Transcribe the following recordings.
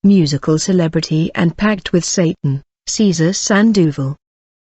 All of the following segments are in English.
musical celebrity and pact with Satan, Caesar Sandoval.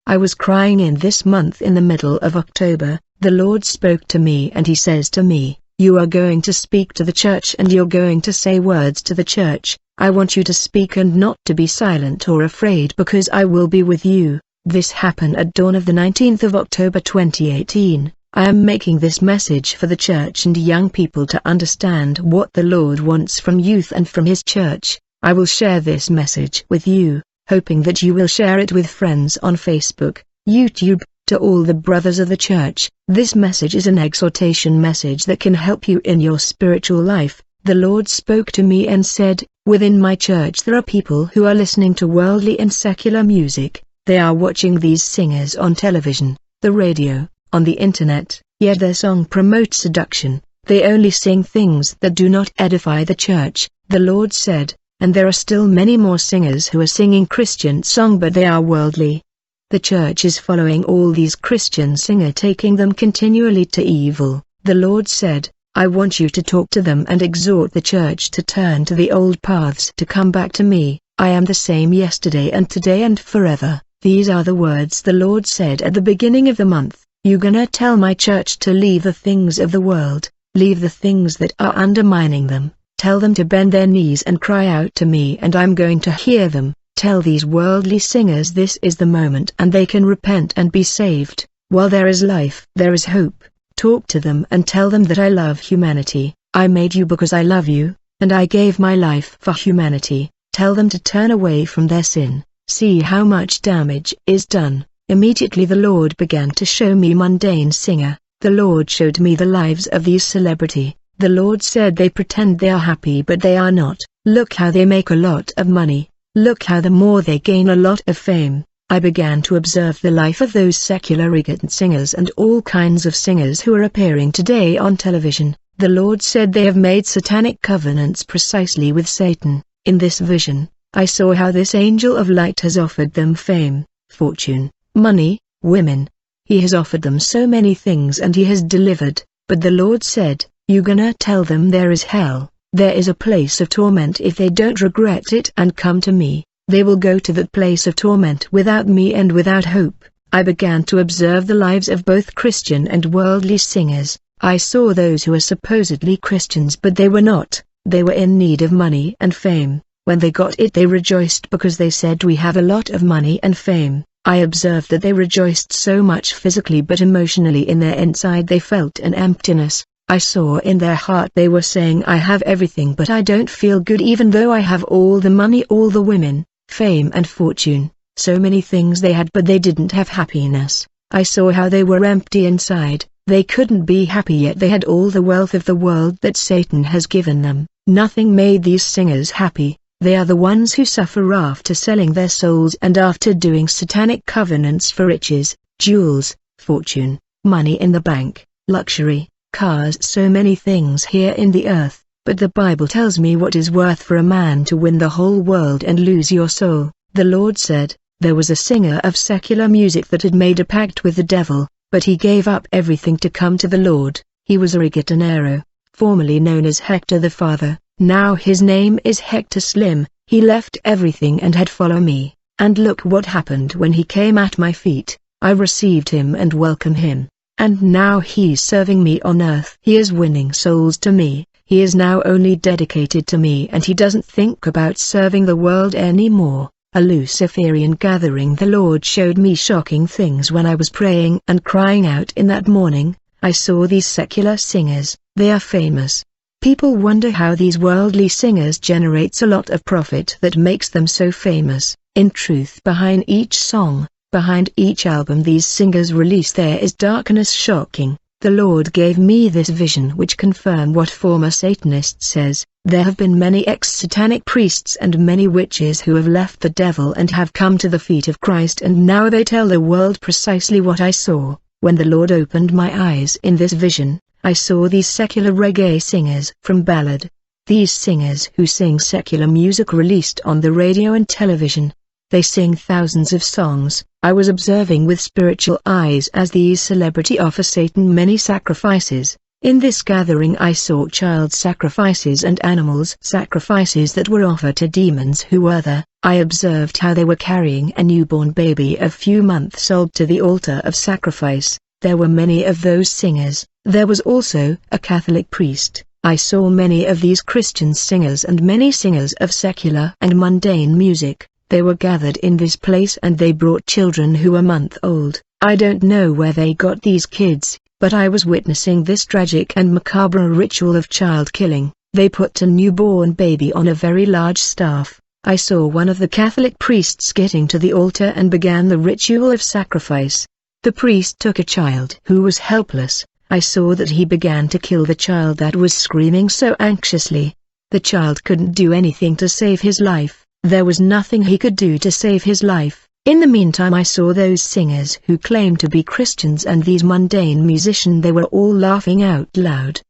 I was crying in this month in the middle of October. The Lord spoke to me and he says to me, "You are going to speak to the church and you're going to say words to the church. I want you to speak and not to be silent or afraid because I will be with you." This happened at dawn of the 19th of October 2018. I am making this message for the church and young people to understand what the Lord wants from youth and from His church. I will share this message with you, hoping that you will share it with friends on Facebook, YouTube. To all the brothers of the church, this message is an exhortation message that can help you in your spiritual life. The Lord spoke to me and said, "Within my church there are people who are listening to worldly and secular music. They are watching these singers on television, the radio, on the internet, yet their song promotes seduction. They only sing things that do not edify the church," the Lord said, "and there are still many more singers who are singing Christian song but they are worldly. The church is following all these Christian singers, taking them continually to evil." The Lord said, "I want you to talk to them and exhort the church to turn to the old paths, to come back to me. I am the same yesterday and today and forever." These are the words the Lord said at the beginning of the month. "You're gonna tell my church to leave the things of the world, leave the things that are undermining them. Tell them to bend their knees and cry out to me and I'm going to hear them. Tell these worldly singers this is the moment and they can repent and be saved. While there is life, there is hope. Talk to them and tell them that I love humanity. I made you because I love you, and I gave my life for humanity. Tell them to turn away from their sin. See how much damage is done." Immediately the Lord began to show me mundane singer. The Lord showed me the lives of these celebrity. The Lord said they pretend they are happy but they are not. Look how they make a lot of money. Look how the more they gain a lot of fame. I began to observe the life of those secular reggaeton singers and all kinds of singers who are appearing today on television. The Lord said they have made satanic covenants precisely with Satan. In this vision, I saw how this angel of light has offered them fame, fortune, money, women. He has offered them so many things and he has delivered, but the Lord said, "You're gonna tell them there is hell. There is a place of torment if they don't regret it and come to me. They will go to that place of torment without me and without hope." I began to observe the lives of both Christian and worldly singers. I saw those who were supposedly Christians but they were not. They were in need of money and fame. When they got it they rejoiced because they said we have a lot of money and fame. I observed that they rejoiced so much physically but emotionally in their inside they felt an emptiness. I saw in their heart they were saying I have everything but I don't feel good even though I have all the money, all the women, fame and fortune, so many things they had but they didn't have happiness. I saw how they were empty inside, they couldn't be happy yet they had all the wealth of the world that Satan has given them. Nothing made these singers happy. They are the ones who suffer after selling their souls and after doing satanic covenants for riches, jewels, fortune, money in the bank, luxury, cars, so many things here in the earth. But the Bible tells me what is worth for a man to win the whole world and lose your soul. The Lord said, there was a singer of secular music that had made a pact with the devil, but he gave up everything to come to the Lord. He was a reggaetonero, formerly known as Hector the Father. Now his name is Hector Slim. He left everything and had followed me, and look what happened when he came at my feet. I received him and welcomed him, and now he's serving me on earth. He is winning souls to me. He is now only dedicated to me and he doesn't think about serving the world anymore. A Luciferian gathering. The Lord showed me shocking things when I was praying and crying out in that morning. I saw these secular singers. They are famous. People wonder how these worldly singers generates a lot of profit that makes them so famous. In truth, behind each song, behind each album these singers release there is darkness. Shocking. The Lord gave me this vision which confirmed what former Satanists says. There have been many ex-satanic priests and many witches who have left the devil and have come to the feet of Christ, and now they tell the world precisely what I saw. When the Lord opened my eyes in this vision, I saw these secular reggae singers from ballad. These singers who sing secular music released on the radio and television. They sing thousands of songs. I was observing with spiritual eyes as these celebrity offer Satan many sacrifices. In this gathering I saw child sacrifices and animals sacrifices that were offered to demons who were there. I observed how they were carrying a newborn baby a few months old to the altar of sacrifice. There were many of those singers. There was also a Catholic priest. I saw many of these Christian singers and many singers of secular and mundane music. They were gathered in this place and they brought children who were a month old. I don't know where they got these kids, but I was witnessing this tragic and macabre ritual of child killing. They put a newborn baby on a very large staff. I saw one of the Catholic priests getting to the altar and began the ritual of sacrifice. The priest took a child who was helpless. I saw that he began to kill the child that was screaming so anxiously. The child couldn't do anything to save his life. There was nothing he could do to save his life. In the meantime I saw those singers who claimed to be Christians and these mundane musicians, they were all laughing out loud.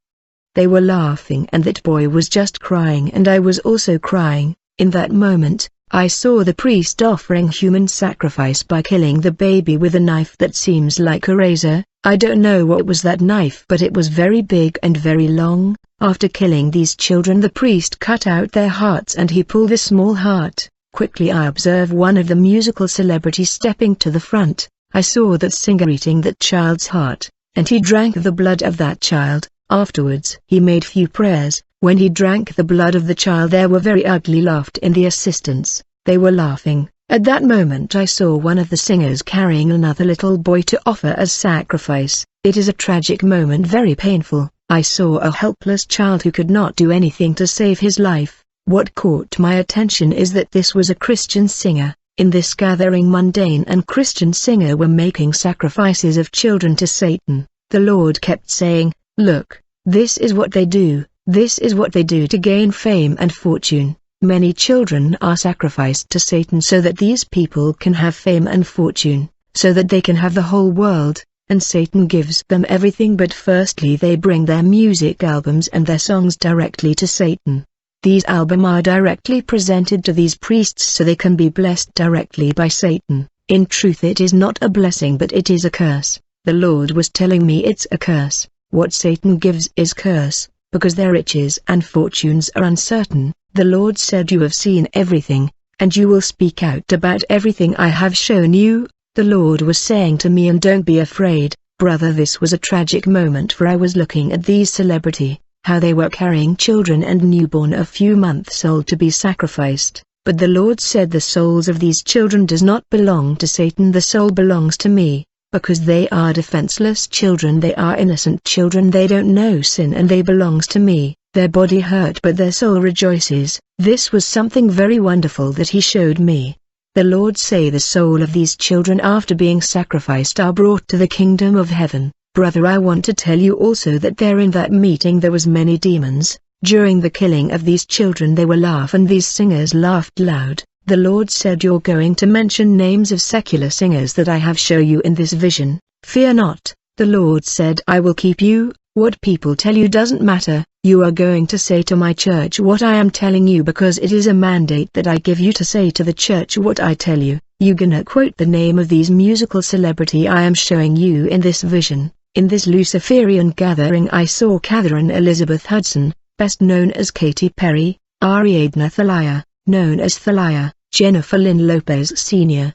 They were laughing and that boy was just crying and I was also crying. In that moment, I saw the priest offering human sacrifice by killing the baby with a knife that seems like a razor. I don't know what was that knife, but it was very big and very long. After killing these children, the priest cut out their hearts and he pulled a small heart. Quickly I observed one of the musical celebrities stepping to the front. I saw that singer eating that child's heart, and he drank the blood of that child. Afterwards he made few prayers. When he drank the blood of the child there were very ugly laughed in the assistants. They were laughing. At that moment I saw one of the singers carrying another little boy to offer as sacrifice. It is a tragic moment, very painful. I saw a helpless child who could not do anything to save his life. What caught my attention is that this was a Christian singer. In this gathering mundane and Christian singer were making sacrifices of children to Satan. The Lord kept saying, "Look, this is what they do, this is what they do to gain fame and fortune." Many children are sacrificed to Satan so that these people can have fame and fortune, so that they can have the whole world, and Satan gives them everything, but firstly they bring their music albums and their songs directly to Satan. These albums are directly presented to these priests so they can be blessed directly by Satan. In truth it is not a blessing but it is a curse. The Lord was telling me it's a curse. What Satan gives is curse, because their riches and fortunes are uncertain. The Lord said, "You have seen everything, and you will speak out about everything I have shown you." The Lord was saying to me, "And don't be afraid, brother." This was a tragic moment, for I was looking at these celebrity, how they were carrying children and newborn a few months old to be sacrificed. But the Lord said the souls of these children does not belong to Satan, the soul belongs to me, because they are defenseless children, they are innocent children, they don't know sin and they belongs to me. Their body hurt but their soul rejoices. This was something very wonderful that he showed me. The Lord say the soul of these children after being sacrificed are brought to the kingdom of heaven. Brother, I want to tell you also that there in that meeting there was many demons. During the killing of these children they were laugh and these singers laughed loud. The Lord said, "You're going to mention names of secular singers that I have show you in this vision. Fear not." The Lord said, "I will keep you. What people tell you doesn't matter. You are going to say to my church what I am telling you, because it is a mandate that I give you to say to the church what I tell you. You gonna quote the name of these musical celebrity I am showing you in this vision." In this Luciferian gathering I saw Catherine Elizabeth Hudson, best known as Katy Perry, Ariadne Thalia, known as Thalia, Jennifer Lynn Lopez Sr.,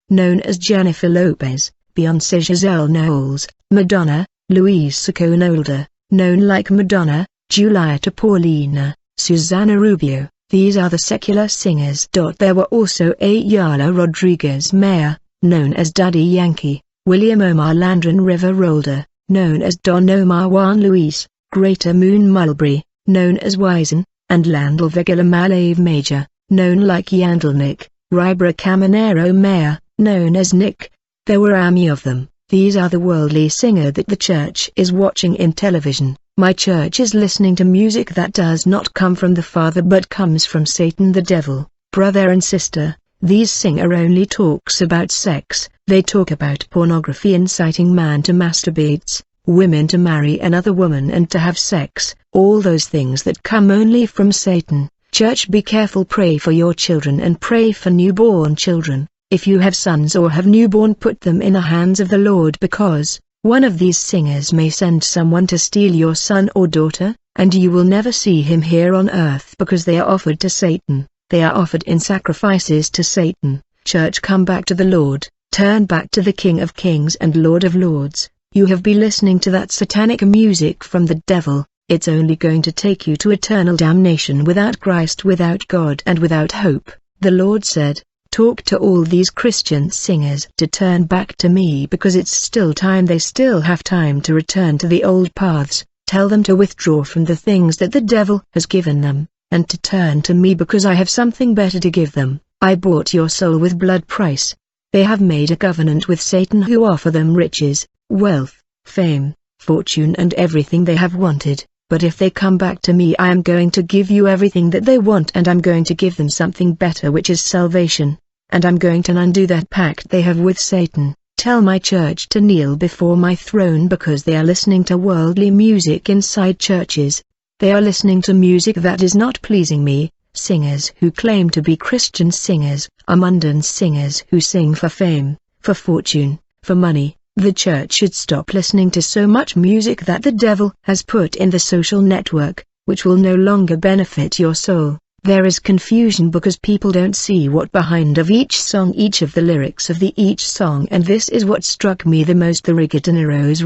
known as Jennifer Lopez, Beyoncé Giselle Knowles, Madonna, Louise Saconolda, known like Madonna, Julieta Paulina, Susana Rubio. These are the secular singers. There were also Ayala Rodriguez Mayer, known as Daddy Yankee, William Omar Landron River-Rolder, known as Don Omar Juan Luis, Greater Moon Mulberry, known as Wisen, and Landel Vigila Malave Major, known like Yandelnik, Ribra Caminero Mayer, known as Nick. There were many of them. These are the worldly singer that the church is watching in television. My church is listening to music that does not come from the Father but comes from Satan the devil. Brother and sister, these singer only talks about sex. They talk about pornography, inciting man to masturbate, women to marry another woman and to have sex, all those things that come only from Satan. Church, be careful, pray for your children and pray for newborn children. If you have sons or have newborn, put them in the hands of the Lord, because One of these singers may send someone to steal your son or daughter, and you will never see him here on earth because they are offered to Satan. They are offered in sacrifices to Satan. Church, come back to the Lord, turn back to the King of Kings and Lord of Lords. You have been listening to that satanic music from the devil. It's only going to take you to eternal damnation without Christ, without God and without hope. The Lord said, talk to all these Christian singers to turn back to me because it's still time. They still have time to return to the old paths. Tell them to withdraw from the things that the devil has given them, and to turn to me because I have something better to give them. I bought your soul with blood price. They have made a covenant with Satan, who offer them riches, wealth, fame, fortune and everything they have wanted. But if they come back to me, I am going to give you everything that they want, and I'm going to give them something better, which is salvation. And I'm going to undo that pact they have with Satan. Tell my church to kneel before my throne because they are listening to worldly music inside churches. They are listening to music that is not pleasing me. Singers who claim to be Christian singers are mundane singers who sing for fame, for fortune, for money. The church should stop listening to so much music that the devil has put in the social network, which will no longer benefit your soul. There is confusion because people don't see what behind of each song, each of the lyrics of each song, and this is what struck me the most. The reggaetoneros